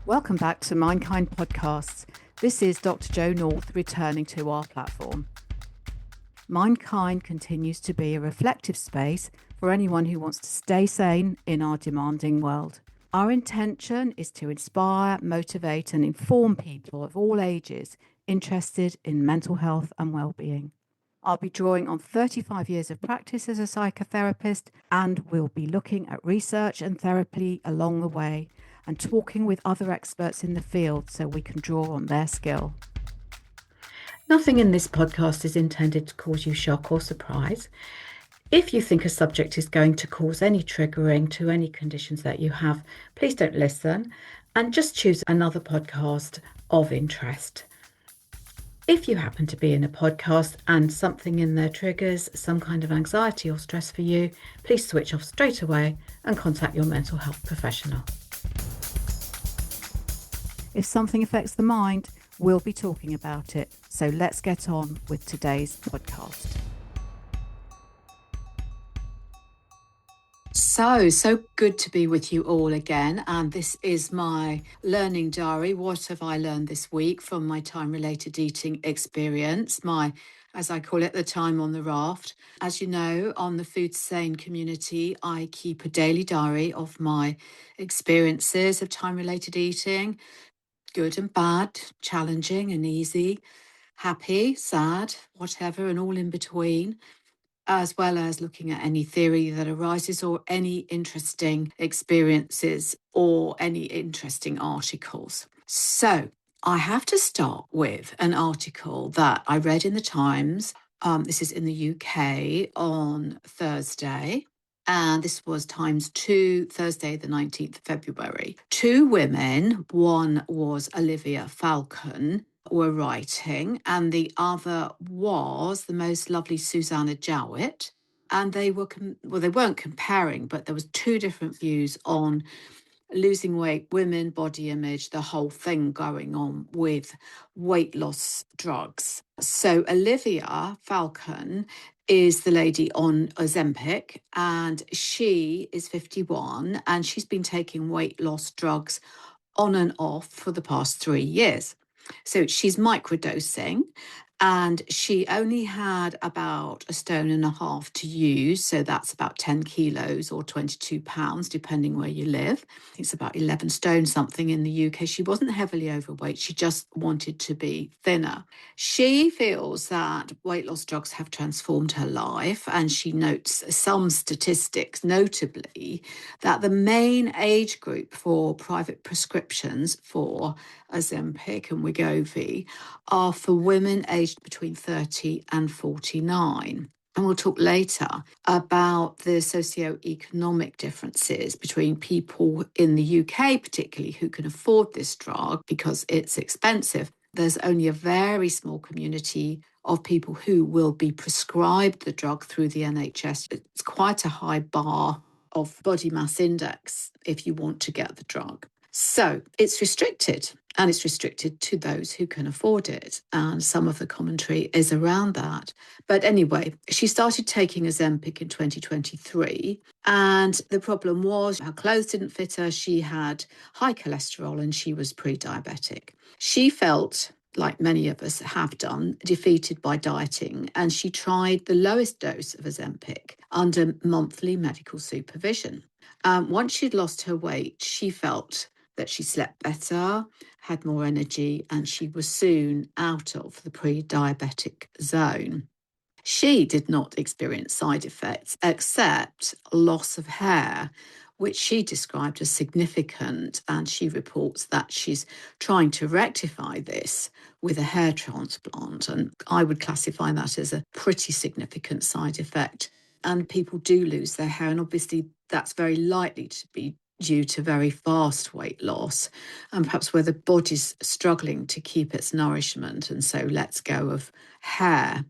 Welcome back to Mindkind Podcasts. This is Dr. Jo North returning to our platform. Mindkind continues to be a reflective space for anyone who wants to stay sane in our demanding world. Our intention is to inspire, motivate and inform people of all ages interested in mental health and well-being. I'll be drawing on 35 years of practice as a psychotherapist, and we'll be looking at research and therapy along the way and talking with other experts in the field so we can draw on their skill. Nothing in this podcast is intended to cause you shock or surprise. If you think a subject is going to cause any triggering to any conditions that you have, please don't listen and just choose another podcast of interest. If you happen to be in a podcast and something in there triggers some kind of anxiety or stress for you, please switch off straight away and contact your mental health professional. If something affects the mind, we'll be talking about it. So let's get on with today's podcast. So good to be with you all again. And this is my learning diary. What have I learned this week from my time-related eating experience? As I call it, the time on the raft. As you know, on the Food Sane community, I keep a daily diary of my experiences of time-related eating. Good and bad, challenging and easy, happy, sad, whatever, and all in between, as well as looking at any theory that arises or any interesting experiences or any interesting articles. So I have to start with an article that I read in the Times. This is in the UK on Thursday. And this was Times 2, Thursday, the 19th of February. Two women, one was Olivia Falcon, were writing, and the other was the most lovely Susanna Jowett. And they weren't comparing, but there was two different views on losing weight, women, body image, the whole thing going on with weight loss drugs. So Olivia Falcon is the lady on Ozempic, and she is 51, and she's been taking weight loss drugs on and off for the past 3 years. So she's microdosing, and she only had about 1.5 stones to use. So that's about 10 kilos or 22 pounds, depending where you live. I think it's about 11 stone something in the UK. She wasn't heavily overweight. She just wanted to be thinner. She feels that weight loss drugs have transformed her life. And she notes some statistics, notably that the main age group for private prescriptions for Ozempic and Wegovy are for women aged between 30 and 49. And we'll talk later about the socioeconomic differences between people in the UK, particularly, who can afford this drug because it's expensive. There's only a very small community of people who will be prescribed the drug through the NHS. It's quite a high bar of body mass index if you want to get the drug. So it's restricted, and it's restricted to those who can afford it. And some of the commentary is around that. But anyway, she started taking Ozempic in 2023. And the problem was her clothes didn't fit her. She had high cholesterol and she was pre-diabetic. She felt, like many of us have done, defeated by dieting. And she tried the lowest dose of Ozempic under monthly medical supervision. Once she'd lost her weight, she felt that she slept better, had more energy, and she was soon out of the pre-diabetic zone. She did not experience side effects except loss of hair, which she described as significant, and she reports that she's trying to rectify this with a hair transplant, and I would classify that as a pretty significant side effect. And people do lose their hair, and obviously that's very likely to be due to very fast weight loss, and perhaps where the body's struggling to keep its nourishment and so lets go of hair.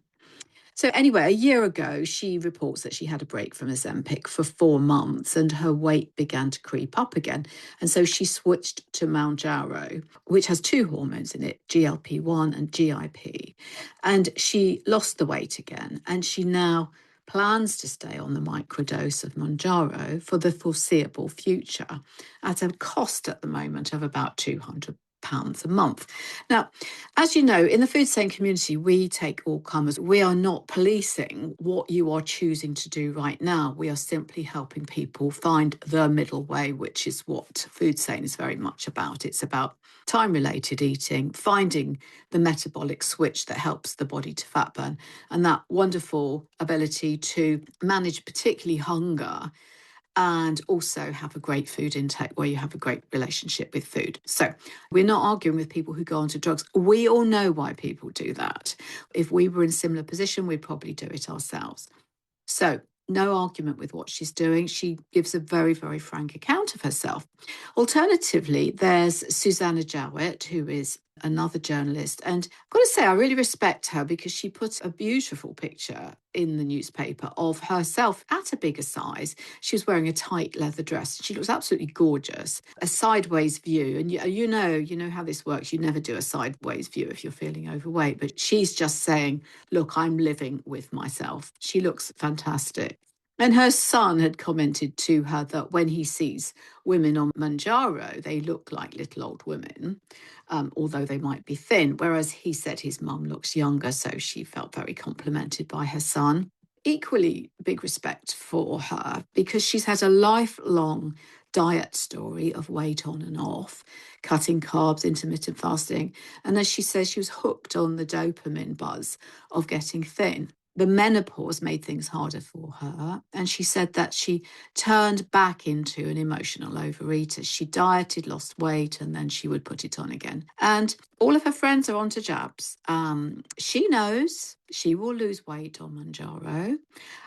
So anyway, a year ago, she reports that she had a break from Ozempic for 4 months and her weight began to creep up again. And so she switched to Mounjaro, which has 2 hormones in it, GLP-1 and GIP. And she lost the weight again. And she now plans to stay on the microdose of Mounjaro for the foreseeable future at a cost at the moment of about £200 a month. Now, as you know, in the food sane community, we take all comers. We are not policing what you are choosing to do right now. We are simply helping people find the middle way, which is what food sane is very much about. It's about time-related eating, finding the metabolic switch that helps the body to fat burn, and that wonderful ability to manage particularly hunger and also have a great food intake where you have a great relationship with food. So we're not arguing with people who go onto drugs. We all know why people do that. If we were in a similar position, we'd probably do it ourselves. So no argument with what she's doing. She gives a very, very frank account of herself. Alternatively, there's Susanna Jowett, who is another journalist. And I've got to say, I really respect her because she puts a beautiful picture in the newspaper of herself at a bigger size. She was wearing a tight leather dress. She looks absolutely gorgeous. A sideways view. And you know how this works. You never do a sideways view if you're feeling overweight. But she's just saying, look, I'm living with myself. She looks fantastic. And her son had commented to her that when he sees women on Mounjaro, they look like little old women, although they might be thin. Whereas he said his mum looks younger, so she felt very complimented by her son. Equally big respect for her because she's had a lifelong diet story of weight on and off, cutting carbs, intermittent fasting. And as she says, she was hooked on the dopamine buzz of getting thin. The menopause made things harder for her. And she said that she turned back into an emotional overeater. She dieted, lost weight, and then she would put it on again. And all of her friends are onto jabs. She knows she will lose weight on Mounjaro,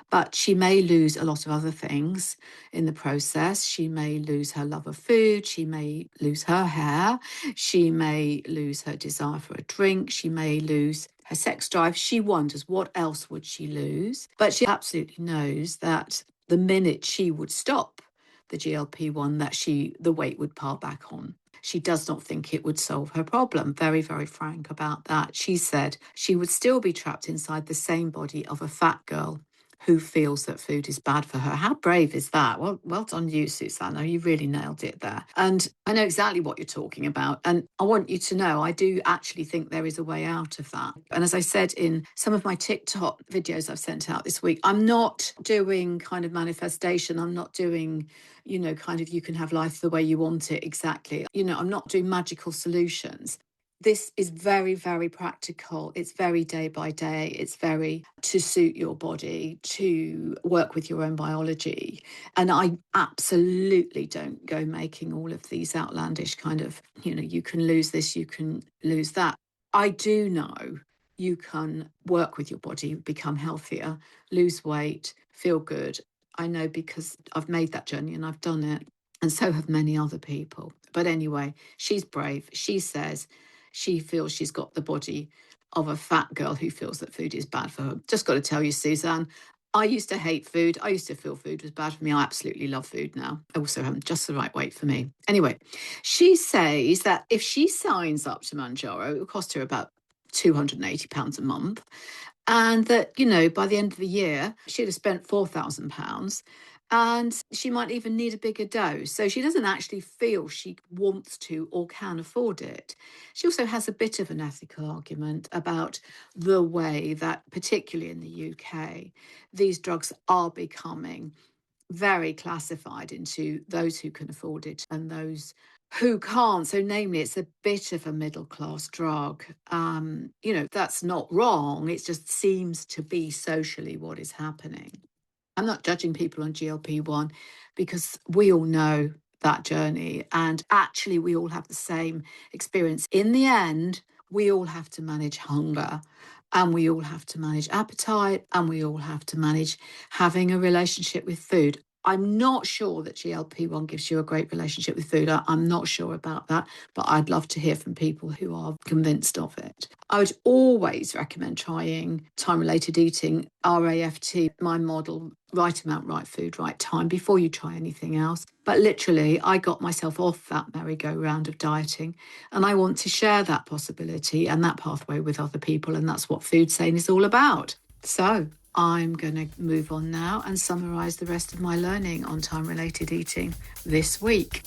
but she may lose a lot of other things in the process. She may lose her love of food. She may lose her hair. She may lose her desire for a drink. She may lose her sex drive. She wonders what else would she lose. But she absolutely knows that the minute she would stop the GLP-1, that the weight would pile back on. She does not think it would solve her problem. Very, very frank about that. She said she would still be trapped inside the same body of a fat girl who feels that food is bad for her. How brave is that? Well done you, Susanna. You really nailed it there. And I know exactly what you're talking about. And I want you to know, I do actually think there is a way out of that. And as I said in some of my TikTok videos I've sent out this week, I'm not doing kind of manifestation. I'm not doing, kind of you can have life the way you want it exactly. I'm not doing magical solutions. This is very, very practical. It's very day by day. It's very to suit your body, to work with your own biology. And I absolutely don't go making all of these outlandish kind of, you can lose this, you can lose that. I do know you can work with your body, become healthier, lose weight, feel good. I know because I've made that journey and I've done it. And so have many other people. But anyway, she's brave. She says she feels she's got the body of a fat girl who feels that food is bad for her. Just got to tell you, Suzanne, I used to hate food. I used to feel food was bad for me. I absolutely love food now. I also have just the right weight for me. Anyway, she says that if she signs up to Mounjaro, it will cost her about £280 a month. And that, by the end of the year, she'd have spent £4,000 and she might even need a bigger dose. So she doesn't actually feel she wants to or can afford it. She also has a bit of an ethical argument about the way that, particularly in the UK, these drugs are becoming very classified into those who can afford it and those who can't. So namely, it's a bit of a middle class drug. That's not wrong. It just seems to be socially what is happening. I'm not judging people on GLP-1 because we all know that journey. And actually, we all have the same experience. In the end, we all have to manage hunger and we all have to manage appetite and we all have to manage having a relationship with food. I'm not sure that GLP-1 gives you a great relationship with food. I'm not sure about that, but I'd love to hear from people who are convinced of it. I would always recommend trying time-related eating, RAFT, my model, right amount, right food, right time, before you try anything else. But literally, I got myself off that merry-go-round of dieting, and I want to share that possibility and that pathway with other people, and that's what Food Sane is all about. So I'm going to move on now and summarize the rest of my learning on time-related eating this week.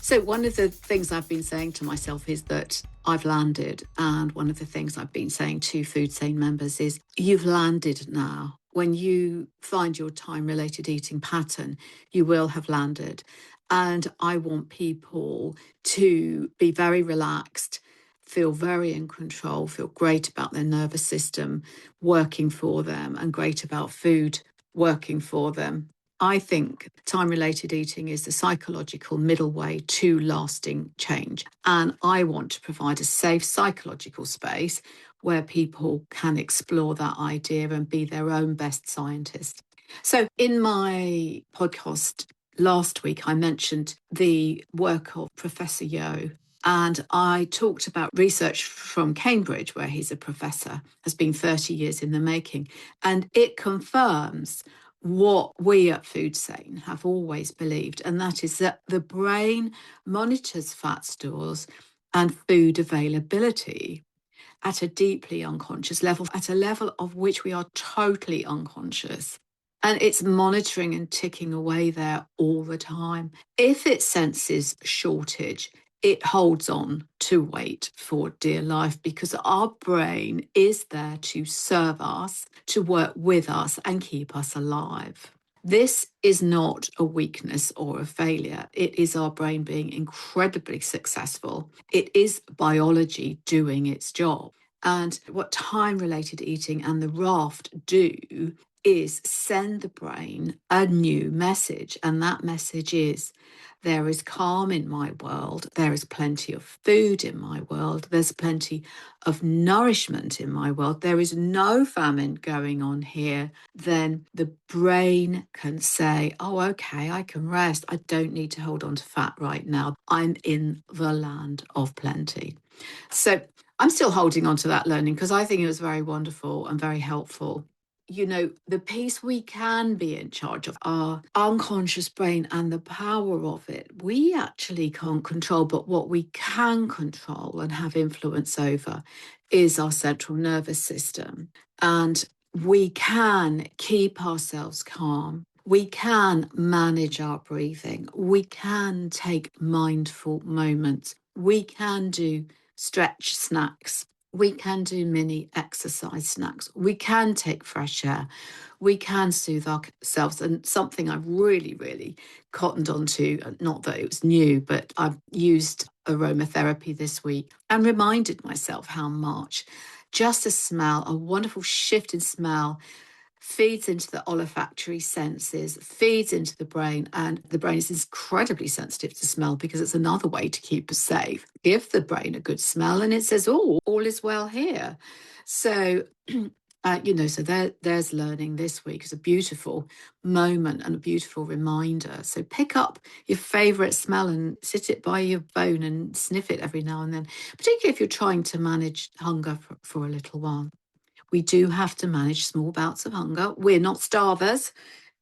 So one of the things I've been saying to myself is that I've landed. And one of the things I've been saying to Food Sane members is you've landed now. When you find your time-related eating pattern, you will have landed. And I want people to be very relaxed, feel very in control, feel great about their nervous system working for them, and great about food working for them. I think time-related eating is the psychological middle way to lasting change. And I want to provide a safe psychological space where people can explore that idea and be their own best scientist. So in my podcast last week, I mentioned the work of Professor Yo. And I talked about research from Cambridge, where he's a professor, has been 30 years in the making. And it confirms what we at Food Sane have always believed, and that is that the brain monitors fat stores and food availability at a deeply unconscious level, at a level of which we are totally unconscious. And it's monitoring and ticking away there all the time. If it senses shortage, it holds on to weight for dear life because our brain is there to serve us, to work with us and keep us alive. This is not a weakness or a failure. It is our brain being incredibly successful. It is biology doing its job. And what time-related eating and the raft do is send the brain a new message. And that message is, there is calm in my world. There is plenty of food in my world. There's plenty of nourishment in my world. There is no famine going on here. Then the brain can say, oh, okay, I can rest. I don't need to hold on to fat right now. I'm in the land of plenty. So I'm still holding on to that learning because I think it was very wonderful and very helpful. You know, the piece we can be in charge of, our unconscious brain and the power of it, we actually can't control, but what we can control and have influence over is our central nervous system. And we can keep ourselves calm. We can manage our breathing. We can take mindful moments. We can do stretch snacks. We can do mini exercise snacks. We can take fresh air. We can soothe ourselves. And something I've really, really cottoned onto, not that it was new, but I've used aromatherapy this week and reminded myself how much just a smell, a wonderful shift in smell, feeds into the olfactory senses, feeds into the brain, and the brain is incredibly sensitive to smell because it's another way to keep us safe. Give the brain a good smell and it says, oh, all is well here. So, so there's learning this week. It's a beautiful moment and a beautiful reminder. So pick up your favourite smell and sit it by your phone and sniff it every now and then, particularly if you're trying to manage hunger for a little while. We do have to manage small bouts of hunger. We're not starvers.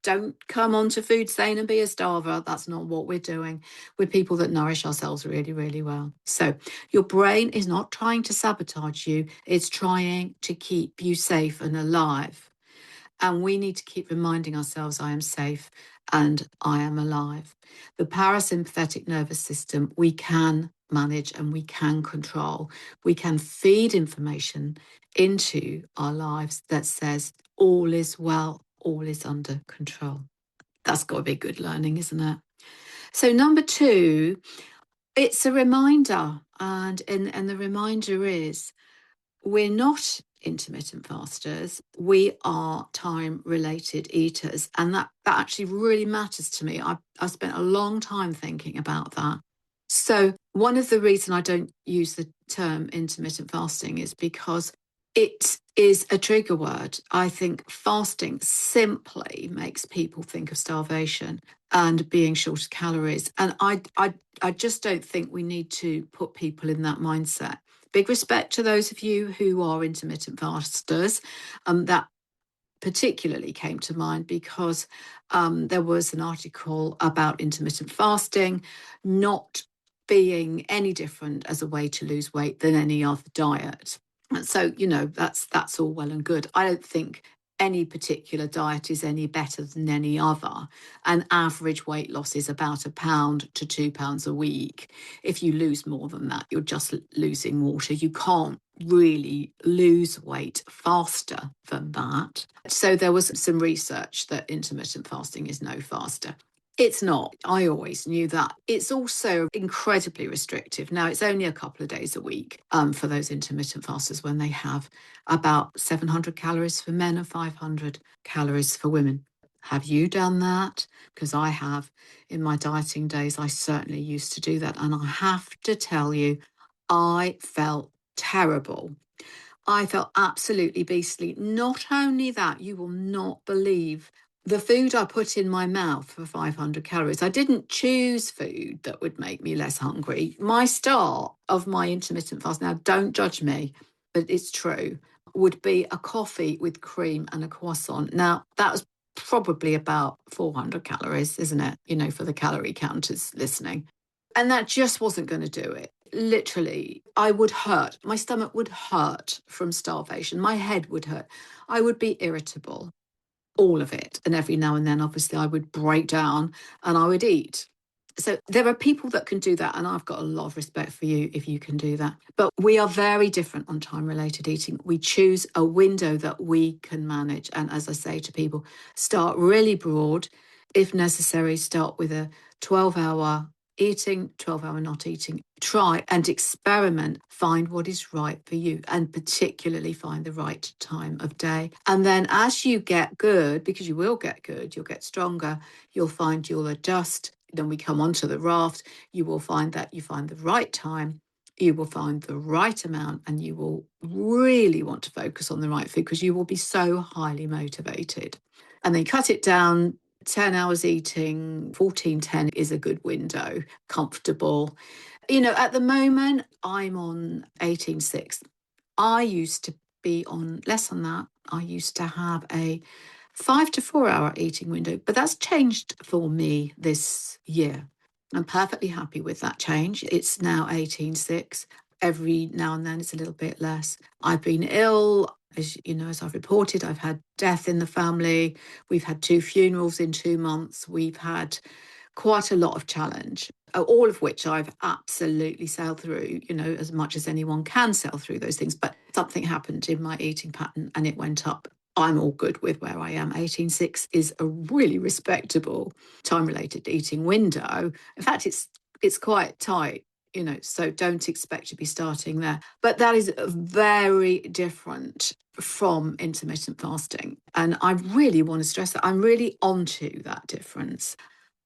Don't come onto Food Sane and be a starver. That's not what we're doing. We're people that nourish ourselves really, really well. So your brain is not trying to sabotage you. It's trying to keep you safe and alive. And we need to keep reminding ourselves, I am safe and I am alive. The parasympathetic nervous system, we can manage and we can control. We can feed information into our lives that says all is well, all is under control. That's got to be good learning, isn't it? So number 2, it's a reminder. And the reminder is, we're not intermittent fasters. We are time-related eaters. And that actually really matters to me. I spent a long time thinking about that. So one of the reasons I don't use the term intermittent fasting is because it is a trigger word. I think fasting simply makes people think of starvation and being short of calories. And I just don't think we need to put people in that mindset. Big respect to those of you who are intermittent fasters. That particularly came to mind because there was an article about intermittent fasting, not being any different as a way to lose weight than any other diet. So, that's all well and good. I don't think any particular diet is any better than any other. An average weight loss is about £1 to £2 a week. If you lose more than that, you're just losing water. You can't really lose weight faster than that. So there was some research that intermittent fasting is no faster. It's not. I always knew that. It's also incredibly restrictive. Now, it's only a couple of days a week for those intermittent fasters when they have about 700 calories for men and 500 calories for women. Have you done that? Because I have. In my dieting days, I certainly used to do that. And I have to tell you, I felt terrible. I felt absolutely beastly. Not only that, you will not believe the food I put in my mouth for 500 calories. I didn't choose food that would make me less hungry. My start of my intermittent fast, now don't judge me, but it's true, would be a coffee with cream and a croissant. Now, that was probably about 400 calories, isn't it? For the calorie counters listening. And that just wasn't going to do it. Literally, I would hurt. My stomach would hurt from starvation. My head would hurt. I would be irritable, all of it. And every now and then, obviously, I would break down and I would eat. So there are people that can do that. And I've got a lot of respect for you if you can do that. But we are very different on time-related eating. We choose a window that we can manage. And as I say to people, start really broad. If necessary, start with a 12-hour eating, 12-hour not eating. Try and experiment, find what is right for you, and particularly find the right time of day. And then as you get good, because you will get good, you'll get stronger, you'll find you'll adjust. Then we come onto the raft, you will find that you find the right time, you will find the right amount, and you will really want to focus on the right food because you will be so highly motivated. And then cut it down. 10 hours eating, 14-10 is a good window, comfortable. At the moment, I'm on 18-6. I used to be on less than that. I used to have a 5 to 4 hour eating window, but that's changed for me this year. I'm perfectly happy with that change. It's now 18-6. Every now and then it's a little bit less. I've been ill. As I've reported, I've had death in the family. We've had 2 funerals in 2 months. We've had quite a lot of challenge, all of which I've absolutely sailed through, as much as anyone can sail through those things. But something happened in my eating pattern and it went up. I'm all good with where I am. 18-6 is a really respectable time-related eating window. In fact, it's quite tight. So don't expect to be starting there. But that is very different from intermittent fasting. And I really want to stress that I'm really onto that difference.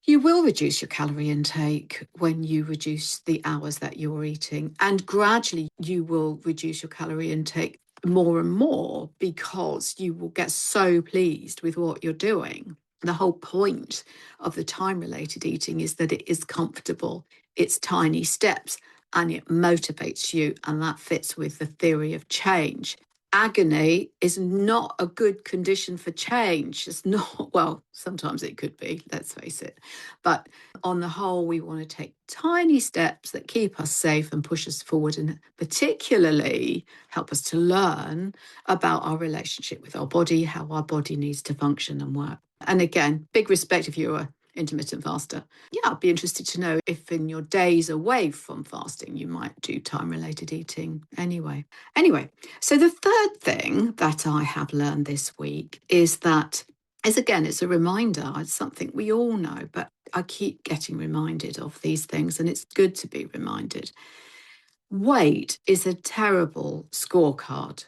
You will reduce your calorie intake when you reduce the hours that you're eating. And gradually you will reduce your calorie intake more and more because you will get so pleased with what you're doing. The whole point of the time-related eating is that it is comfortable. It's tiny steps and it motivates you. And that fits with the theory of change. Agony is not a good condition for change. It's not, well, sometimes it could be, let's face it. But on the whole, we want to take tiny steps that keep us safe and push us forward and particularly help us to learn about our relationship with our body, how our body needs to function and work. And again, big respect if you're a intermittent faster. Yeah, I'd be interested to know if in your days away from fasting, you might do time-related eating anyway. So the third thing that I have learned this week is again, it's a reminder. It's something we all know, but I keep getting reminded of these things and it's good to be reminded. Weight is a terrible scorecard.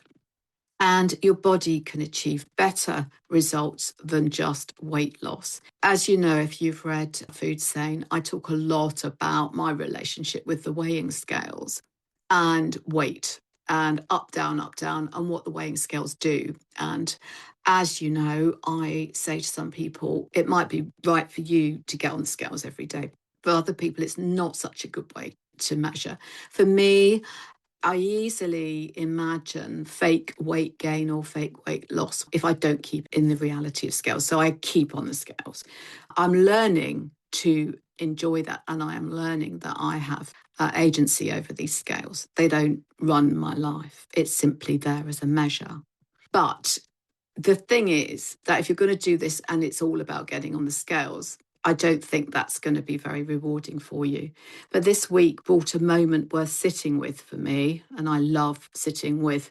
And your body can achieve better results than just weight loss. As you know, if you've read Food Sane, I talk a lot about my relationship with the weighing scales and weight and up, down, and what the weighing scales do. And as you know, I say to some people, it might be right for you to get on the scales every day. For other people, it's not such a good way to measure. For me, I easily imagine fake weight gain or fake weight loss if I don't keep in the reality of scales. So I keep on the scales. I'm learning to enjoy that. And I am learning that I have agency over these scales. They don't run my life. It's simply there as a measure. But the thing is that if you're going to do this and it's all about getting on the scales, I don't think that's going to be very rewarding for you. But this week brought a moment worth sitting with for me. And I love sitting with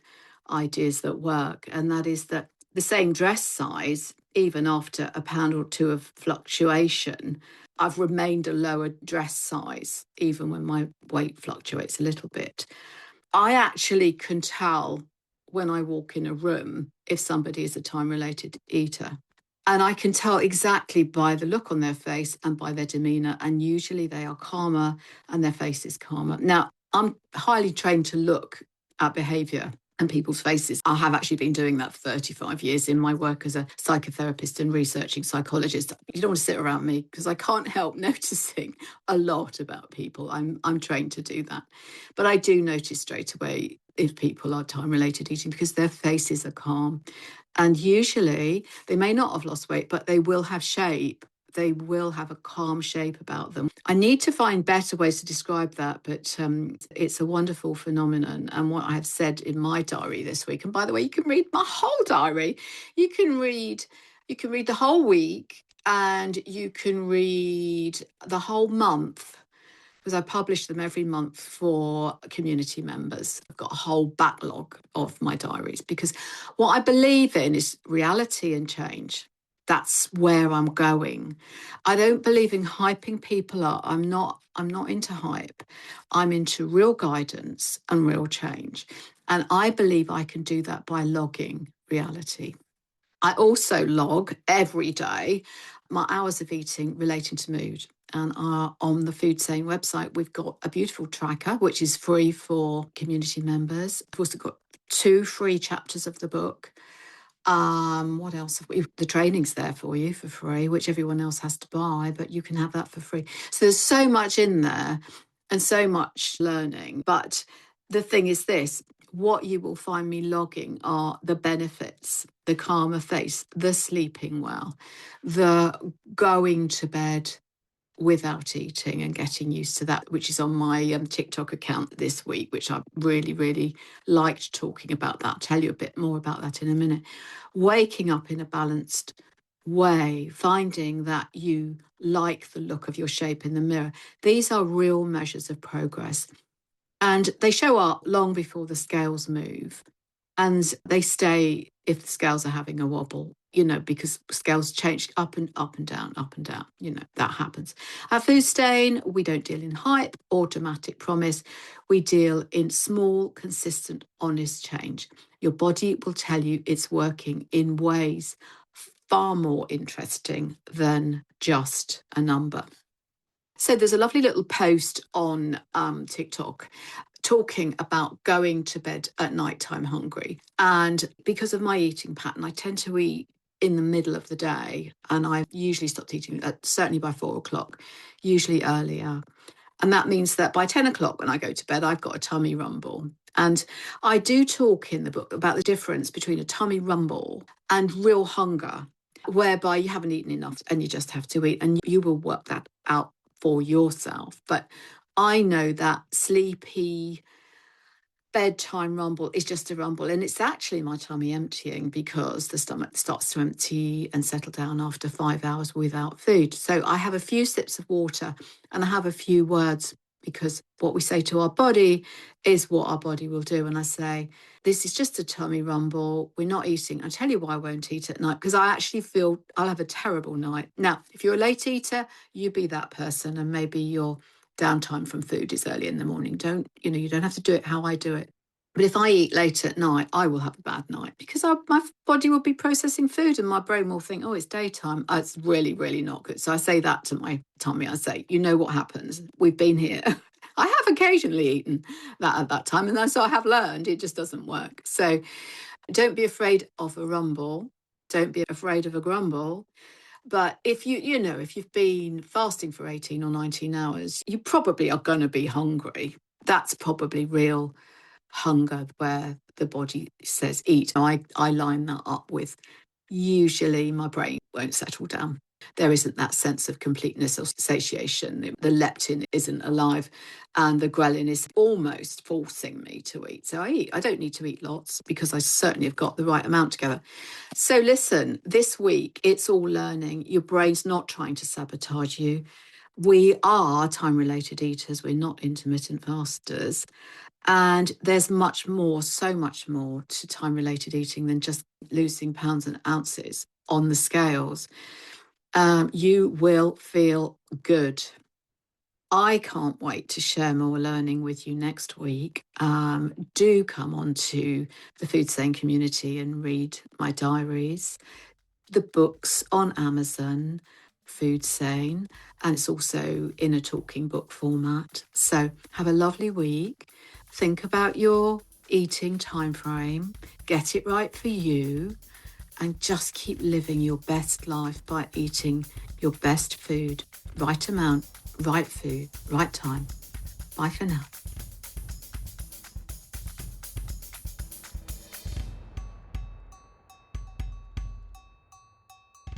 ideas that work. And that is that the same dress size, even after a pound or two of fluctuation, I've remained a lower dress size, even when my weight fluctuates a little bit. I actually can tell when I walk in a room if somebody is a time-related eater. And I can tell exactly by the look on their face and by their demeanour. And usually they are calmer and their face is calmer. Now, I'm highly trained to look at behaviour and people's faces. I have actually been doing that for 35 years in my work as a psychotherapist and researching psychologist. You don't want to sit around me because I can't help noticing a lot about people. I'm trained to do that. But I do notice straight away if people are time-related eating because their faces are calm. And usually they may not have lost weight, but they will have shape. They will have a calm shape about them. I need to find better ways to describe that, but it's a wonderful phenomenon. And what I have said in my diary this week, and by the way, you can read my whole diary. You can read the whole week and you can read the whole month, because I publish them every month for community members. I've got a whole backlog of my diaries because what I believe in is reality and change. That's where I'm going. I don't believe in hyping people up. I'm not into hype. I'm into real guidance and real change. And I believe I can do that by logging reality. I also log every day my hours of eating relating to mood. And on the Food Sane website, we've got a beautiful tracker, which is free for community members. We've also got 2 free chapters of the book. What else have we? The training's there for you for free, which everyone else has to buy, but you can have that for free. So there's so much in there and so much learning. But the thing is this, what you will find me logging are the benefits, the calmer face, the sleeping well, the going to bed without eating and getting used to that, which is on my TikTok account this week, which I really, really liked talking about that. I'll tell you a bit more about that in a minute. Waking up in a balanced way, finding that you like the look of your shape in the mirror. These are real measures of progress. And they show up long before the scales move. And they stay if the scales are having a wobble, because scales change up and down, that happens. At Food Stain, we don't deal in hype or dramatic promise. We deal in small, consistent, honest change. Your body will tell you it's working in ways far more interesting than just a number. So there's a lovely little post on TikTok talking about going to bed at nighttime hungry. And because of my eating pattern, I tend to eat in the middle of the day. And I usually stopped eating certainly by 4 o'clock, usually earlier. And that means that by 10 o'clock when I go to bed, I've got a tummy rumble. And I do talk in the book about the difference between a tummy rumble and real hunger, whereby you haven't eaten enough and you just have to eat, and you will work that out for yourself. But I know that sleepy bedtime rumble is just a rumble, and it's actually my tummy emptying because the stomach starts to empty and settle down after 5 hours without food. So I have a few sips of water and I have a few words, because what we say to our body is what our body will do. And I say, this is just a tummy rumble. We're not eating. I'll tell you why I won't eat at night, because I actually feel I'll have a terrible night. Now, if you're a late eater, you be that person, and maybe your downtime from food is early in the morning. You don't have to do it how I do it. But if I eat late at night, I will have a bad night because my body will be processing food and my brain will think, oh, it's daytime. Oh, it's really, really not good. So I say that to my tummy. I say, you know what happens? We've been here. I have occasionally eaten that at that time. And so I have learned it just doesn't work. So don't be afraid of a rumble. Don't be afraid of a grumble. But if if you've been fasting for 18 or 19 hours, you probably are going to be hungry. That's probably real hunger where the body says eat. I line that up with usually my brain won't settle down. there isn't that sense of completeness or satiation. The leptin isn't alive and the ghrelin is almost forcing me to eat. So I eat. I don't need to eat lots because I certainly have got the right amount together. So listen, this week, it's all learning. Your brain's not trying to sabotage you. We are time-related eaters. We're not intermittent fasters. And there's much more, so much more to time-related eating than just losing pounds and ounces on the scales. You will feel good. I can't wait to share more learning with you next week. Do come on to the Food Sane community and read my diaries, the books on Amazon, Food Sane, and it's also in a talking book format. So have a lovely week. Think about your eating time frame, get it right for you, and just keep living your best life by eating your best food, right amount, right food, right time. Bye for now.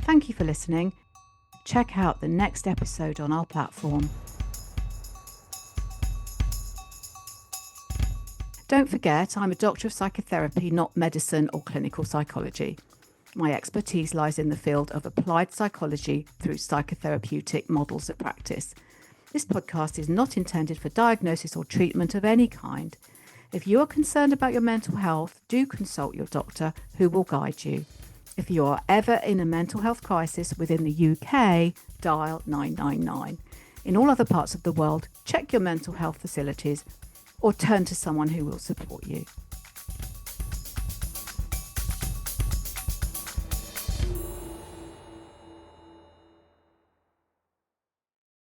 Thank you for listening. Check out the next episode on our platform. Don't forget, I'm a doctor of psychotherapy, not medicine or clinical psychology. My expertise lies in the field of applied psychology through psychotherapeutic models of practice. This podcast is not intended for diagnosis or treatment of any kind. If you are concerned about your mental health, do consult your doctor, who will guide you. If you are ever in a mental health crisis within the UK, dial 999. In all other parts of the world, check your mental health facilities or turn to someone who will support you.